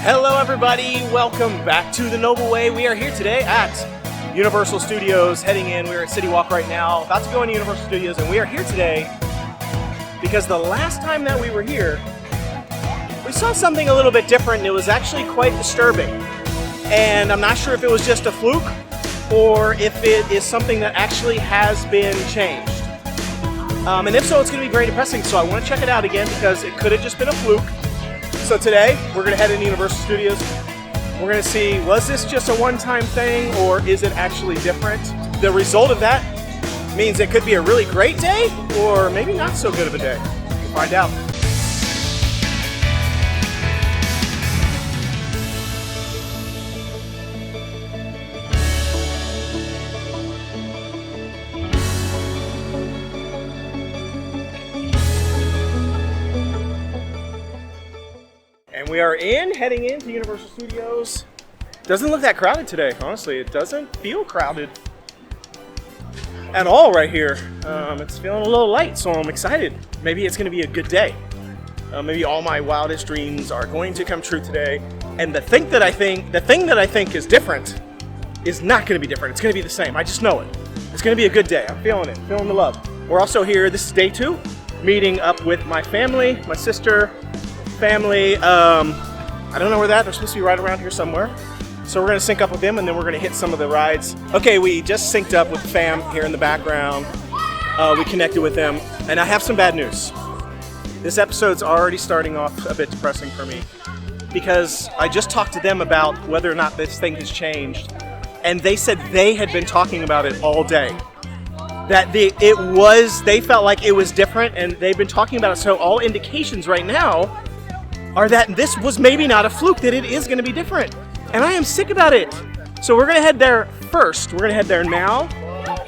Hello everybody, welcome back to the Noble Way. We are here today at Universal Studios, heading in. We're at City Walk right now, about to go into Universal Studios, and we are here today because the last time that we were here, we saw something a little bit different, and it was actually quite disturbing. And I'm not sure if it was just a fluke or if it is something that actually has been changed. And if so, it's going to be very depressing, so I want to check it out again because it could have just been a fluke. So today, we're going to head into Universal Studios. We're going to see, was this just a one-time thing or is it actually different? The result of that means it could be a really great day or maybe not so good of a day. We'll find out. And we are heading into Universal Studios. Doesn't look that crowded today, honestly. It doesn't feel crowded at all right here. It's feeling a little light, so I'm excited. Maybe it's gonna be a good day. Maybe all my wildest dreams are going to come true today. And the thing that I think is different is not gonna be different. It's gonna be the same, I just know it. It's gonna be a good day, I'm feeling it, feeling the love. We're also here, this is day 2, meeting up with my family, my sister, family. I don't know where they're supposed to be right around here somewhere. So we're gonna sync up with them and then we're gonna hit some of the rides. Okay, we just synced up with the fam here in the background. We connected with them, and I have some bad news. This episode's already starting off a bit depressing for me because I just talked to them about whether or not this thing has changed, and they said they had been talking about it all day. That they felt like it was different, and they've been talking about it. So all indications right now are that this was maybe not a fluke, that it is going to be different. And I am sick about it. So we're going to head there first. We're going to head there now.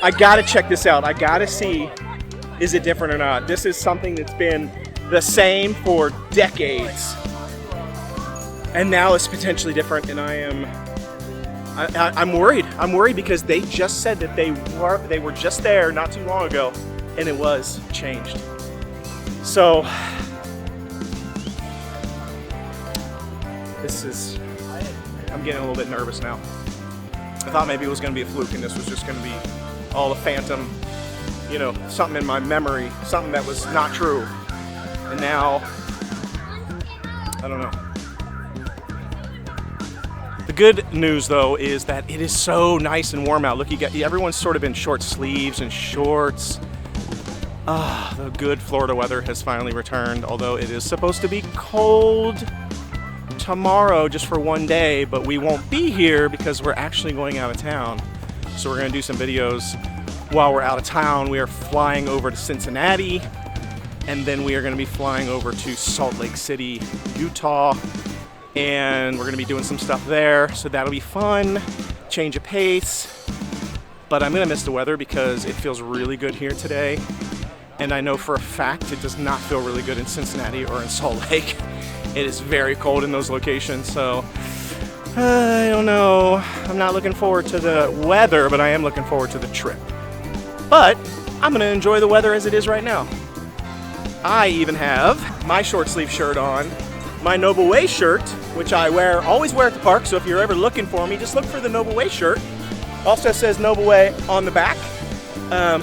I got to check this out. I got to see, is it different or not? This is something that's been the same for decades. And now it's potentially different, and I'm worried. I'm worried because they just said that they were just there not too long ago, and it was changed. So I'm getting a little bit nervous now. I thought maybe it was going to be a fluke, and this was just going to be all a phantom, something in my memory, something that was not true. And now, I don't know. The good news, though, is that it is so nice and warm out. Look, everyone's sort of in short sleeves and shorts. The good Florida weather has finally returned, although it is supposed to be cold tomorrow just for one day, but we won't be here because we're actually going out of town. So we're going to do some videos while we're out of town. We are flying over to Cincinnati, and then we are going to be flying over to Salt Lake City, Utah. And we're going to be doing some stuff there, so that'll be fun, change of pace. But I'm going to miss the weather because it feels really good here today. And I know for a fact it does not feel really good in Cincinnati or in Salt Lake. It is very cold in those locations, so I don't know. I'm not looking forward to the weather, but I am looking forward to the trip. But I'm going to enjoy the weather as it is right now. I even have my short sleeve shirt on, my Noble Way shirt, which I always wear at the park, so if you're ever looking for me, just look for the Noble Way shirt. Also says Noble Way on the back,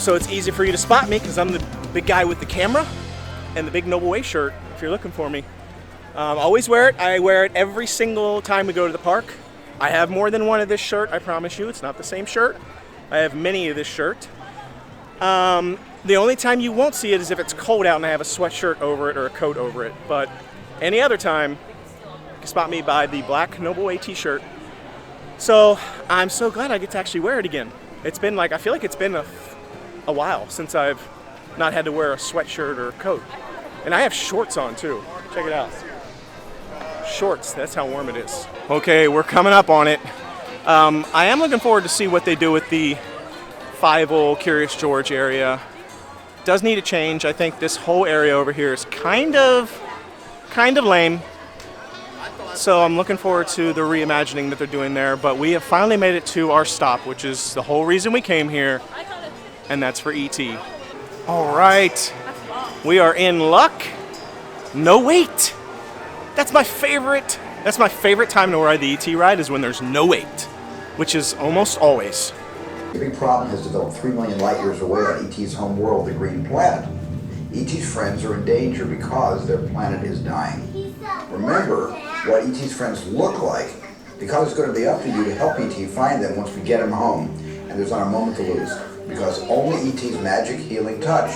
so it's easy for you to spot me because I'm the big guy with the camera and the big Noble Way shirt if you're looking for me. Always wear it. I wear it every single time we go to the park. I have more than one of this shirt, I promise you. It's not the same shirt. I have many of this shirt. The only time you won't see it is if it's cold out and I have a sweatshirt over it or a coat over it. But any other time, you can spot me by the black Noble Way t-shirt. So I'm so glad I get to actually wear it again. It's been I feel like it's been a while since I've not had to wear a sweatshirt or a coat. And I have shorts on too. Check it out. Shorts, that's how warm it is. Okay, we're coming up on it. I am looking forward to see what they do with the Fievel, Curious George area. Does need a change. I think this whole area over here is kind of lame. So I'm looking forward to the reimagining that they're doing there. But we have finally made it to our stop, which is the whole reason we came here, and that's for E.T. All right, we are in luck. No wait. That's my favorite That's my favorite time to ride the ET ride, is when there's no wait, which is almost always. The big problem has developed 3 million light years away on ET's home world, the green planet. ET's friends are in danger because their planet is dying. Remember what ET's friends look like, because it's going to be up to you to help ET find them once we get him home, and there's not a moment to lose, because only ET's magic healing touch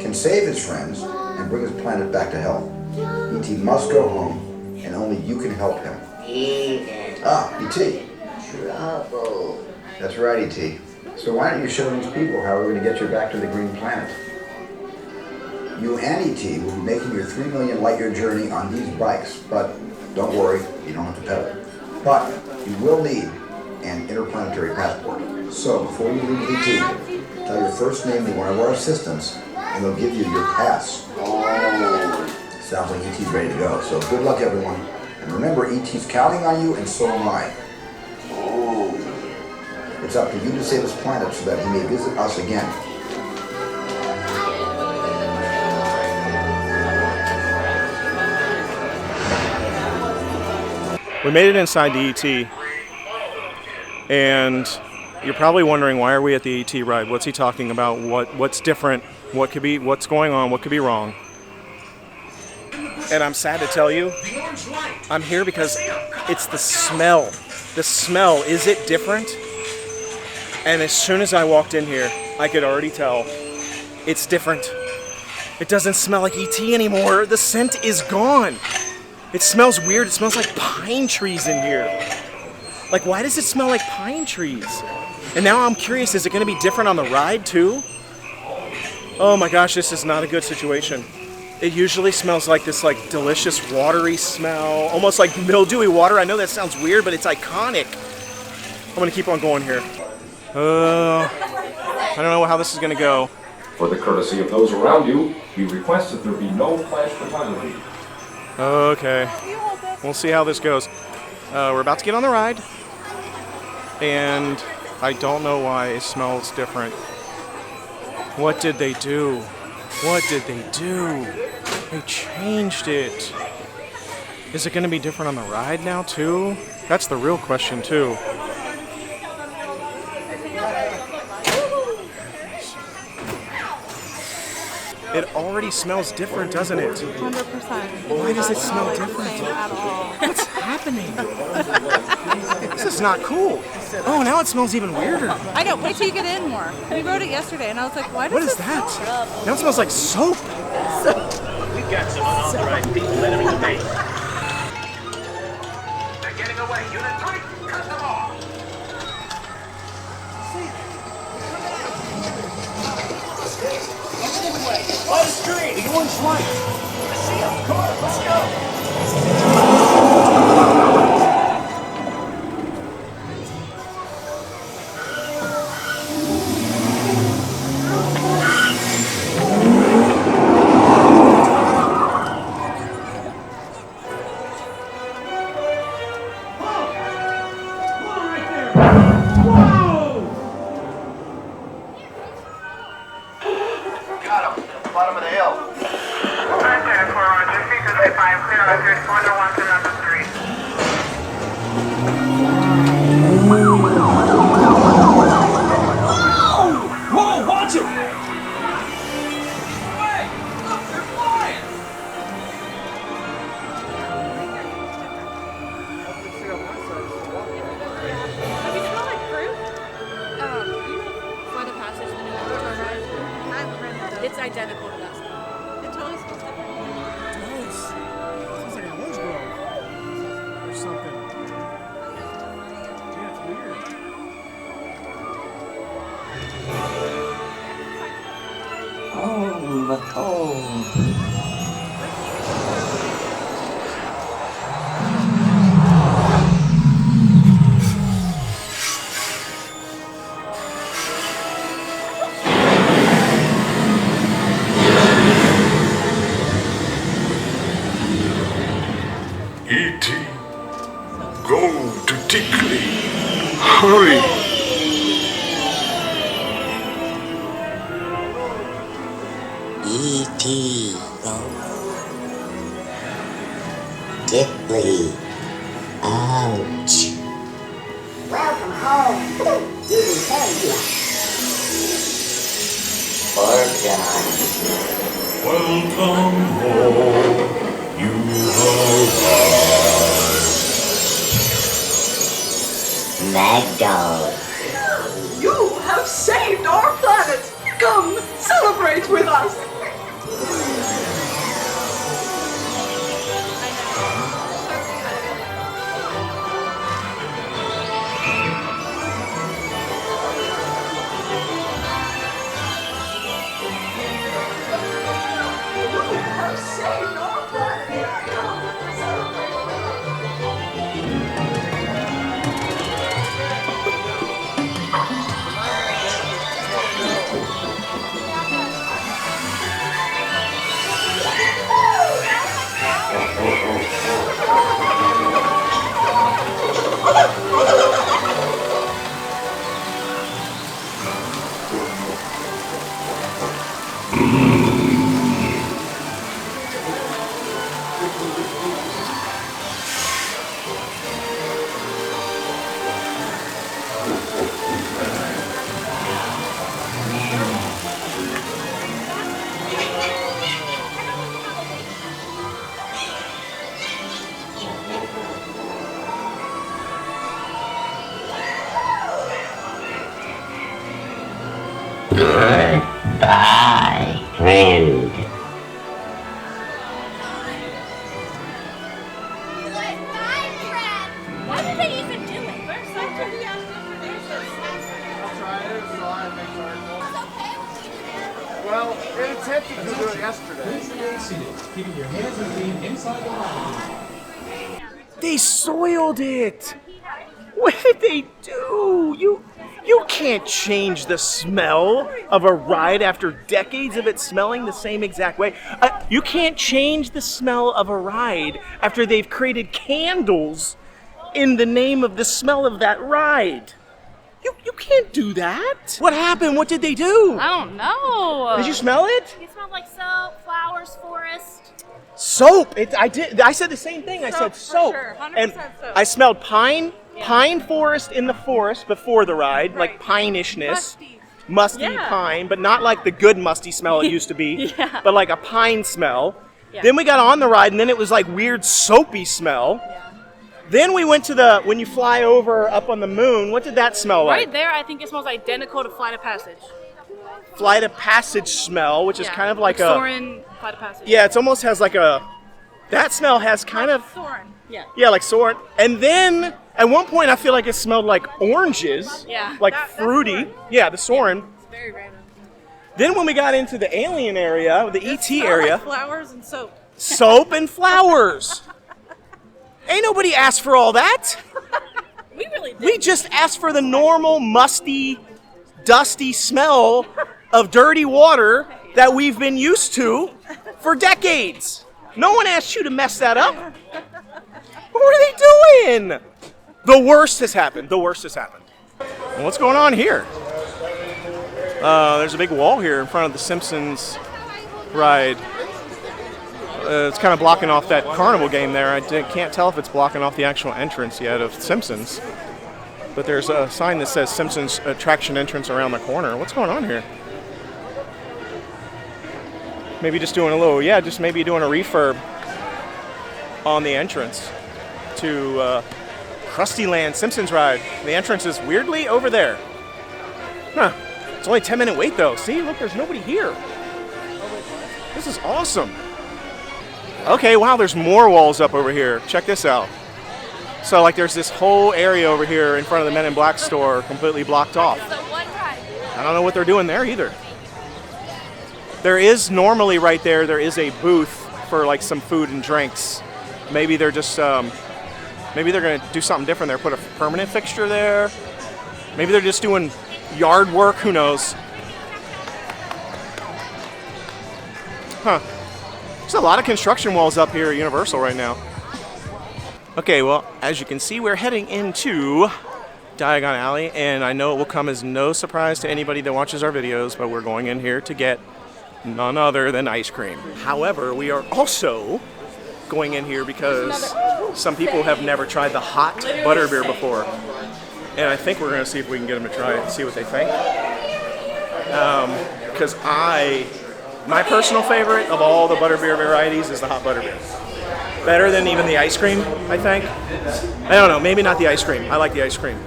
can save his friends and bring his planet back to health. ET must go home, and only you can help him. ET. Trouble. That's right, ET. So why don't you show these people how we're going to get you back to the green planet? You and ET will be making your 3 million light year journey on these bikes, but don't worry, you don't have to pedal. But you will need an interplanetary passport. So before you leave ET, tell your first name to one of our assistants, and they'll give you your pass. Sounds like ET's ready to go, so good luck everyone. And remember, ET's counting on you, and so am I. It's up to you to save his planet so that he may visit us again. We made it inside the ET, and you're probably wondering, why are we at the ET ride? What's he talking about? What's different? What's going on? What could be wrong? And I'm sad to tell you, I'm here because it's the smell. The smell, is it different? And as soon as I walked in here, I could already tell it's different. It doesn't smell like ET anymore. The scent is gone. It smells weird. It smells like pine trees in here. Like, why does it smell like pine trees? And now I'm curious, is it going to be different on the ride too? Oh my gosh, this is not a good situation. It usually smells like this like delicious watery smell, almost like mildewy water. I know that sounds weird, but it's iconic. I'm going to keep on going here. I don't know how this is going to go. For the courtesy of those around you, we request that there be no flash photography. Okay, we'll see how this goes. We're about to get on the ride, and I don't know why it smells different. What did they do? What did they do? They changed it. Is it going to be different on the ride now too? That's the real question too. It already smells different, doesn't it? 100%. Why does it smell different? At all. What's happening? This is not cool. Oh, now it smells even weirder. I know. Wait till you get in more. We wrote it yesterday, and I was like, "Why does What is it smell that? Now it smells like soap. We've got some unauthorized people entering the base. They're getting away. Unit 3, cut them off. On the screen, the orange light. I see him. Come on, let's go. Got him. Bottom of the hill. Whoa, watch it! Have you smelled like fruit? For the passage, the new river ride. It's identical to that. It totally smells different. Nice. Smells like an orange grove or something. Yeah, it's weird. E.T. Go to Tickley. Hurry. E.T. Go. Tickly. Ouch. Welcome home. Didn't tell you. Poor guy. Welcome home, you arrived. Magdog. You have saved our planet! Come, celebrate with us! You have saved our planet! Come, celebrate with Goodbye, friend. Why did they even do it? We're so pretty. Well, it attempted to do it yesterday. Keeping your hands and feet inside the line. They soiled it. What did they do? You can't change the smell of a ride after decades of it smelling the same exact way. You can't change the smell of a ride after they've created candles in the name of the smell of that ride. You can't do that. What happened? What did they do? I don't know. Did you smell it? It smelled like soap, flowers, forest. Soap. I did. I said the same thing. I said Soap, soap. for sure. 100% And soap. I smelled pine forest in the forest before the ride, like pine-ishness. Musty Yeah. pine, but not like the good musty smell it used to be, Yeah. but like a pine smell. Yeah. Then we got on the ride, and then it was like weird soapy smell. Yeah. Then we went to when you fly over up on the moon, what did that smell like? Right there, I think it smells identical to Flight of Passage. Flight of Passage smell, which is kind of like Soarin' Flight of Passage. Yeah, it almost has like that smell has kind of, Soarin'. Yeah. yeah, like Soarin'. And then at one point I feel like it smelled like oranges, Yeah. like That's fruity. Soarin'. Yeah, the Soarin'. It's very random. Then when we got into the alien area, the ET area, Flowers and soap. soap and flowers. Ain't nobody asked for all that. We really did. We just asked for the normal, musty, dusty smell of dirty water that we've been used to for decades. No one asked you to mess that up. What are they doing? The worst has happened. The worst has happened. Well, what's going on here? There's a big wall here in front of the Simpsons ride. It's kind of blocking off that carnival game there. I can't tell if it's blocking off the actual entrance yet of Simpsons. But there's a sign that says Simpsons attraction entrance around the corner. What's going on here? Maybe just doing maybe doing a refurb on the entrance to Krusty Land Simpsons ride. The entrance is weirdly over there. Huh. It's only a 10-minute wait though. See, look, there's nobody here. This is awesome. Okay, wow, there's more walls up over here. Check this out. So, like, there's this whole area over here in front of the Men in Black store completely blocked off. I don't know what they're doing there either. There is normally right there is a booth for, like, some food and drinks. Maybe they're just, maybe they're going to do something different there, put a permanent fixture there. Maybe they're just doing yard work, who knows. Huh. There's a lot of construction walls up here at Universal right now. Okay, well, as you can see, we're heading into Diagon Alley, and I know it will come as no surprise to anybody that watches our videos, but we're going in here to get none other than ice cream. However, we are also going in here because some people have never tried the hot butterbeer before. And I think we're going to see if we can get them to try it and see what they think. Because my personal favorite of all the butterbeer varieties is the hot butterbeer. Better than even the ice cream, I think. I don't know, maybe not the ice cream. I like the ice cream.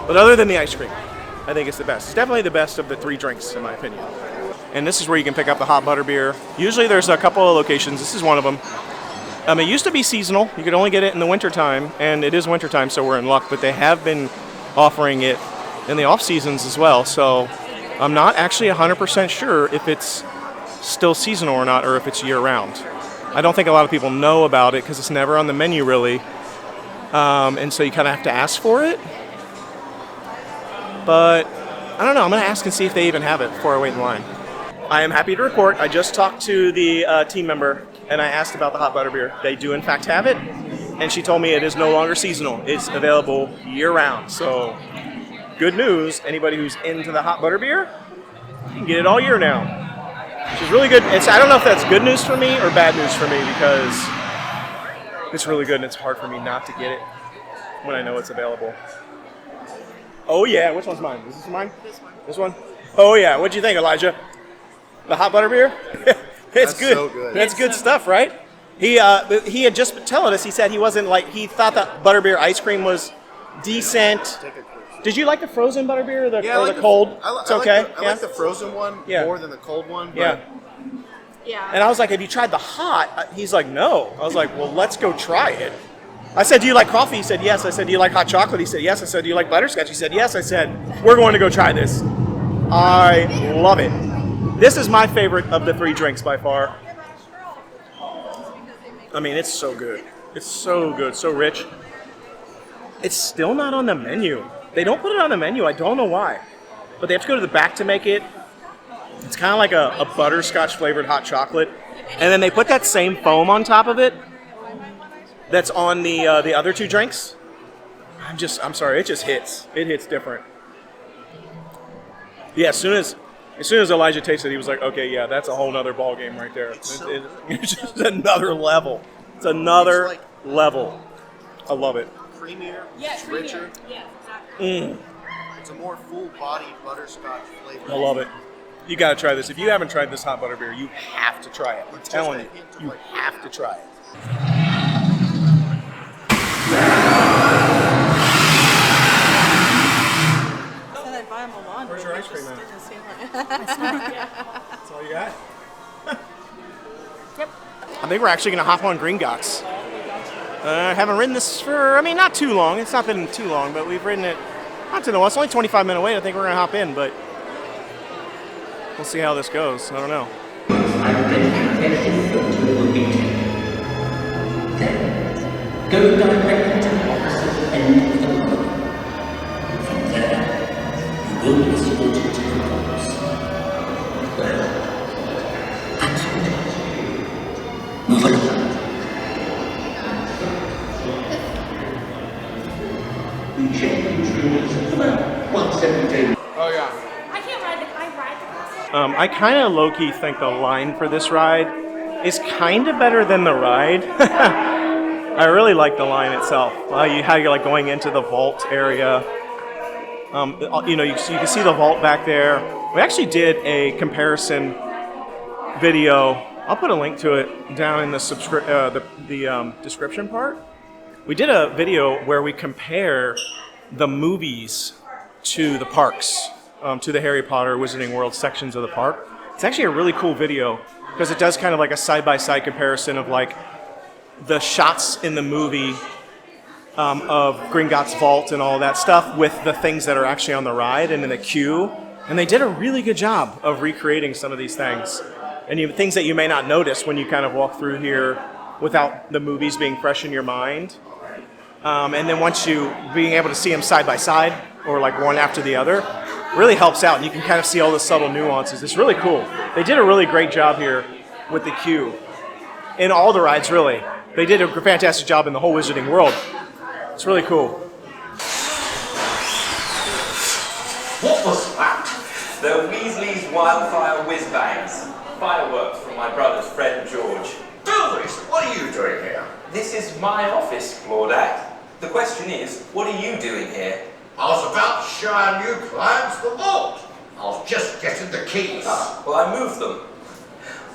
But other than the ice cream, I think it's the best. It's definitely the best of the 3 drinks, in my opinion. And this is where you can pick up the hot butterbeer. Usually there's a couple of locations. This is one of them. It used to be seasonal. You could only get it in the wintertime, and it is wintertime, so we're in luck. But they have been offering it in the off seasons as well. So I'm not actually 100% sure if it's still seasonal or not, or if it's year round. I don't think a lot of people know about it because it's never on the menu really. And so you kind of have to ask for it. But I don't know. I'm going to ask and see if they even have it before I wait in line. I am happy to report I just talked to the team member and I asked about the hot butterbeer. They do in fact have it, and she told me it is no longer seasonal. It's available year-round. So good news. Anybody who's into the hot butterbeer, you can get it all year now, which is really good. I don't know if that's good news for me or bad news for me, because it's really good and it's hard for me not to get it when I know it's available. Oh yeah, which one's mine? Is this mine? This one. This one? Oh yeah, what'd you think, Elijah? The hot butterbeer? It's good. So good. That's good stuff, right? He had just telling us, he said he wasn't like, he thought that butterbeer ice cream was decent. Did you like the frozen butterbeer or the cold? It's okay. I like the frozen one more than the cold one. But Yeah. And I was like, have you tried the hot? He's like, no. I was like, well, let's go try it. I said, do you like coffee? He said, yes. I said, do you like hot chocolate? He said, yes. I said, do you like butterscotch? He said, yes. I said, we're going to go try this. I love it. This is my favorite of the 3 drinks by far. I mean, it's so good. It's so good, so rich. It's still not on the menu. They don't put it on the menu. I don't know why. But they have to go to the back to make it. It's kind of like a butterscotch flavored hot chocolate. And then they put that same foam on top of it that's on the other 2 drinks. I'm sorry, it just hits. It hits different. Yeah, as soon as Elijah tasted it, he was like, okay, yeah, that's a whole nother ball game right there. It's just another level. It's another level. I love it. Creamier, Yes, richer. Yeah, exactly. It's a more full-bodied butterscotch flavor. I love it. You got to try this. If you haven't tried this hot butterbeer, you have to try it. I'm telling you, you have to try it. Where's your ice cream at? That's all you got? Yep. I think we're actually going to hop on Gringotts. I haven't ridden this for, not too long. It's not been too long, but we've ridden it not too long. It's only 25-minute wait. I think we're going to hop in, but we'll see how this goes. I don't know. Go directly to the opposite end of the road. From there, you will be escorted to the doors. Well, that's what it is. Move along. We change rules about once every day. Oh, yeah. I can't ride the classic. I kind of low-key think the line for this ride is kind of better than the ride. I really like the line itself. How you're like going into the vault area. You can see the vault back there. We actually did a comparison video. I'll put a link to it down in the description part. We did a video where we compare the movies to the parks, to the Harry Potter Wizarding World sections of the park. It's actually a really cool video because it does kind of like a side-by-side comparison of like the shots in the movie of Gringotts Vault and all that stuff with the things that are actually on the ride and in the queue. And they did a really good job of recreating some of these things. And things that you may not notice when you kind of walk through here without the movies being fresh in your mind. And then once being able to see them side by side or like one after the other really helps out. And you can kind of see all the subtle nuances. It's really cool. They did a really great job here with the queue. In all the rides, really. They did a fantastic job in the whole Wizarding World. It's really cool. What was that? The Weasley's Wildfire Whiz Bangs. Fireworks from my brothers Fred and George. Do this! What what are you doing here? This is my office, Lord Act. The question is, what are you doing here? I was about to show our new clients the vault. I was just getting the keys. Ah, well, I moved them.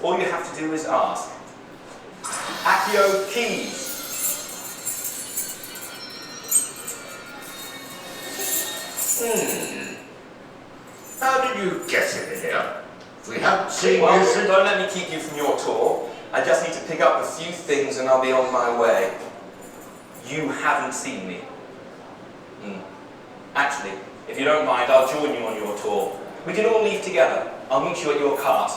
All you have to do is ask. Accio keys. How did you get in here? We haven't seen Well, you since... don't let me keep you from your tour. I just need to pick up a few things and I'll be on my way. You haven't seen me. Actually, if you don't mind, I'll join you on your tour. We can all leave together. I'll meet you at your cart.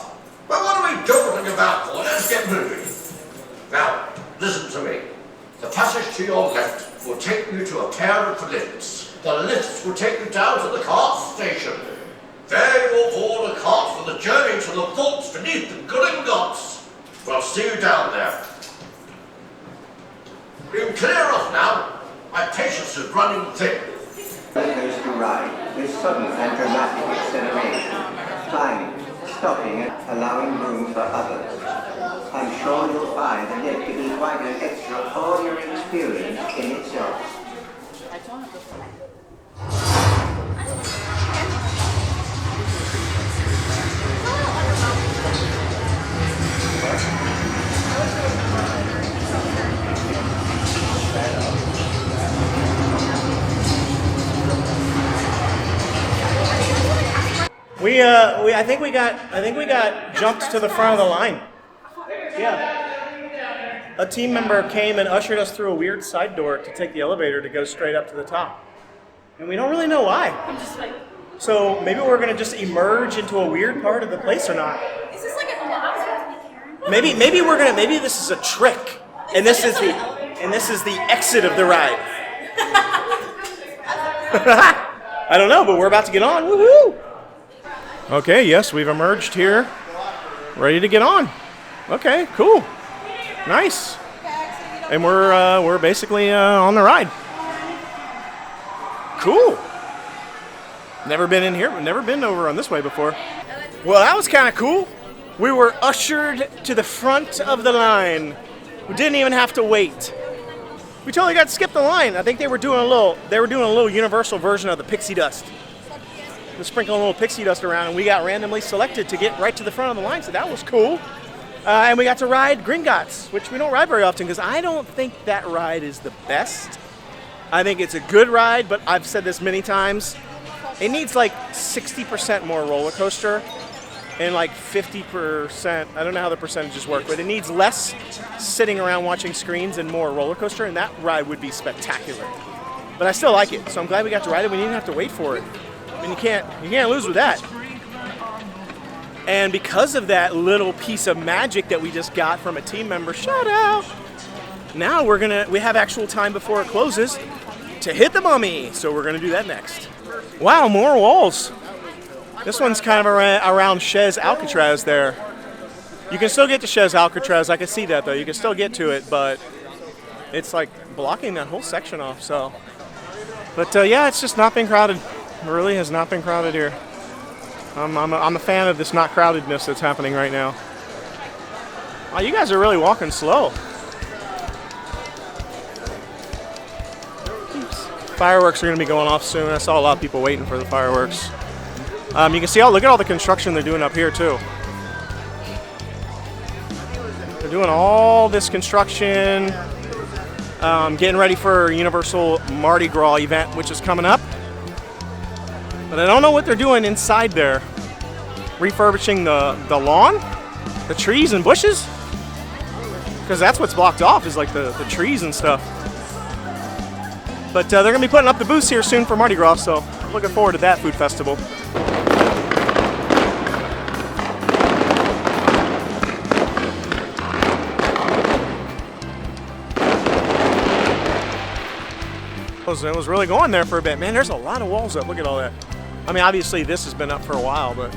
Well, what are we talking about for? Let's get moving. Now, listen to me. The passage to your left will take you to a pair of lifts. The lifts will take you down to the cart station. There you will board a cart for the journey to the vaults beneath the Gringotts. We'll see you down there. You can clear off now. My patience is running thin. Roller coaster ride with sudden and dramatic acceleration, climbing, stopping and allowing room for others. I'm sure you'll find the lift to be quite an extraordinary experience in itself. I think we got jumped to the front of the line. Yeah. A team member came and ushered us through a weird side door to take the elevator to go straight up to the top. And we don't really know why. So maybe we're gonna just emerge into a weird part of the place or not. Is this like a Maybe this is a trick. And this is the exit of the ride. I don't know, but we're about to get on. Woohoo! Okay, yes, we've emerged here, ready to get on. Okay, cool, nice. And we're basically on the ride. Cool. Never been in here, never been over on this way before. Well, that was kind of cool. We were ushered to the front of the line. We didn't even have to wait. We totally got to skip the line. I think they were doing a little universal version of the pixie dust. They're sprinkling a little pixie dust around, and we got randomly selected to get right to the front of the line, so that was cool. And we got to ride Gringotts, which we don't ride very often because I don't think that ride is the best. I think it's a good ride, but I've said this many times. It needs like 60% more roller coaster and like 50%, I don't know how the percentages work, but it needs less sitting around watching screens and more roller coaster, and that ride would be spectacular. But I still like it, so I'm glad we got to ride it. We didn't have to wait for it. I mean, you can't lose with that. And because of that little piece of magic that we just got from a team member, shout out. Now we have actual time before it closes to hit the mummy. So we're gonna do that next. Wow, more walls. This one's kind of around Chez Alcatraz there. You can still get to Chez Alcatraz. I can see that though. You can still get to it, but it's like blocking that whole section off. So, but yeah, it's just not been crowded. It really has not been crowded here. I'm a fan of this not crowdedness that's happening right now. Wow, you guys are really walking slow. Fireworks are going to be going off soon. I saw a lot of people waiting for the fireworks. You can see, look at all the construction they're doing up here too. They're doing all this construction, getting ready for Universal Mardi Gras event, which is coming up. But I don't know what they're doing inside there. Refurbishing the lawn, the trees and bushes, because that's what's blocked off is like the trees and stuff. But they're going to be putting up the booths here soon for Mardi Gras, so looking forward to that food festival. It was really going there for a bit. Man, there's a lot of walls up. Look at all that. I mean, obviously this has been up for a while, but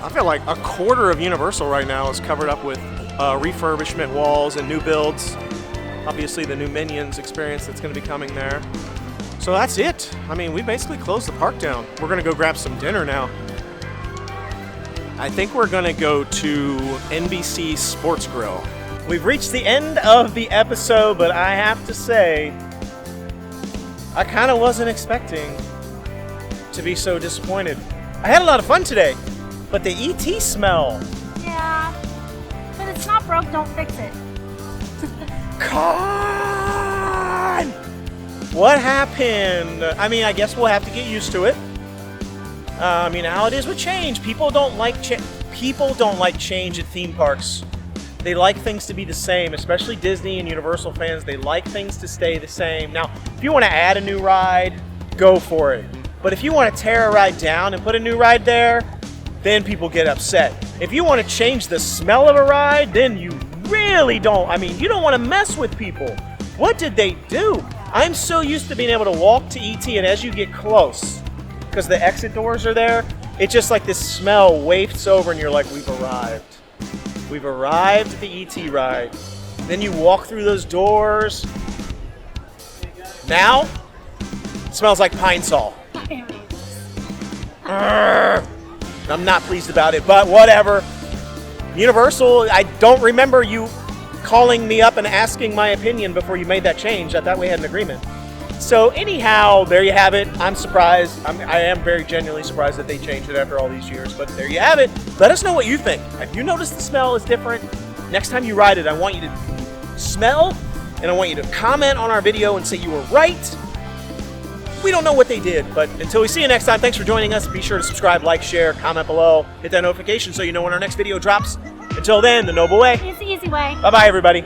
I feel like a quarter of Universal right now is covered up with refurbishment walls and new builds. Obviously the new Minions experience that's going to be coming there. So that's it. I mean, we basically closed the park down. We're going to go grab some dinner now. I think we're going to go to NBC Sports Grill. We've reached the end of the episode, but I have to say, I kind of wasn't expecting to be so disappointed. I had a lot of fun today, but the ET smell. Yeah, but it's not broke, don't fix it. Con! What happened? I mean, I guess we'll have to get used to it. I mean, how it is with change. People don't like change at theme parks. They like things to be the same, especially Disney and Universal fans. They like things to stay the same. Now, if you want to add a new ride, go for it. But if you want to tear a ride down and put a new ride there, then people get upset. If you want to change the smell of a ride, then you really don't. I mean, you don't want to mess with people. What did they do? I'm so used to being able to walk to ET, and as you get close, because the exit doors are there, it's just like this smell wafts over and you're like, we've arrived. We've arrived at the ET ride. Then you walk through those doors. Now, it smells like pine sol. I'm not pleased about it, but whatever. Universal, I don't remember you calling me up and asking my opinion before you made that change. I thought we had an agreement. So anyhow, there you have it. I'm surprised. I am very genuinely surprised that they changed it after all these years, but there you have it. Let us know what you think. If you notice the smell is different, next time you ride it, I want you to smell, and I want you to comment on our video and say you were right. We don't know what they did, but until we see you next time, thanks for joining us. Be sure to subscribe, like, share, comment below, hit that notification so you know when our next video drops. Until then, the Noble Way. It's the easy way. Bye-bye, everybody.